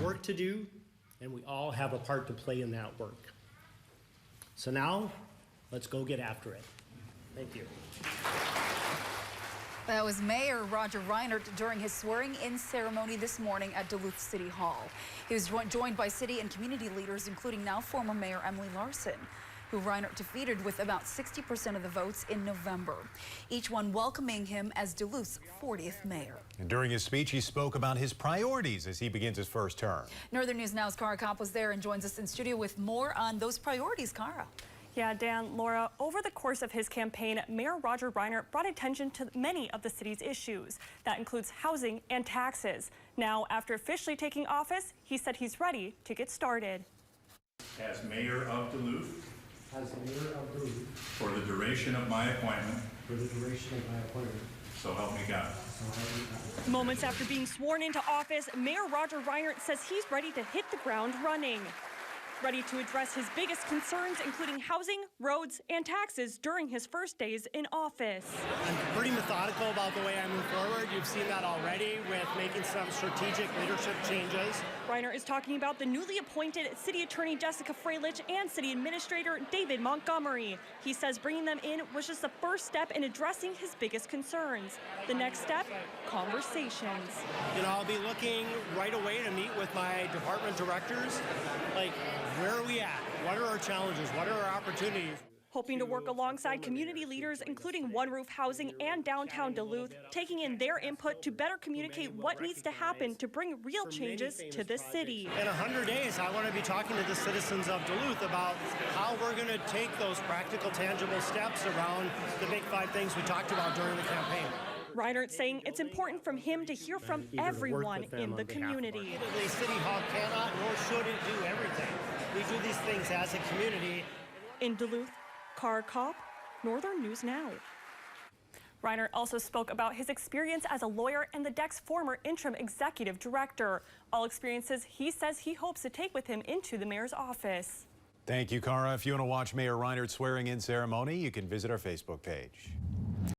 work to do, and we all have a part to play in that work. So now, let's go get after it. Thank you. That was Mayor Roger Reinert during his swearing-in ceremony this morning at Duluth City Hall. He was joined by city and community leaders, including now former Mayor Emily Larson, who Reinert defeated with about 60% of the votes in November. Each one welcoming him as Duluth's 40th mayor. And during his speech, he spoke about his priorities as he begins his first term. Northern News Now's Cara Kopp was there and joins us in studio with more on those priorities. Cara. Yeah, Dan, Laura, over the course of his campaign, Mayor Roger Reinert brought attention to many of the city's issues. That includes housing and taxes. Now, after officially taking office, he said he's ready to get started. As mayor of Duluth. As mayor of Duluth. For the duration of my appointment. For the duration of my appointment. So help me God. Moments after being sworn into office, Mayor Roger Reinert says he's ready to hit the ground running. Ready to address his biggest concerns, including housing, roads, and taxes during his first days in office. I'm pretty methodical about the way I move forward. You've seen that already with making some strategic leadership changes. Reinert is talking about the newly appointed City Attorney Jessica Freilich and City Administrator David Montgomery. He says bringing them in was just the first step in addressing his biggest concerns. The next step, conversations. You know, I'll be looking right away to meet with my department directors. Like, where are we at? What are our challenges? What are our opportunities? Hoping to work alongside community leaders, including One Roof Housing and downtown Duluth, taking in their input to better communicate what needs to happen to bring real changes to this city. In 100 days, I want to be talking to the citizens of Duluth about how we're going to take those practical, tangible steps around the big 5 things we talked about during the campaign. Reinert saying it's important from him to hear from everyone in the community. City Hall cannot nor should it do everything. We do these things as a community. In Duluth, Cara Kopp, Northern News Now. Reinert also spoke about his experience as a lawyer and the DEC's former interim executive director. All experiences he says he hopes to take with him into the mayor's office. Thank you, Cara. If you want to watch Mayor Reinert's swearing-in ceremony, you can visit our Facebook page.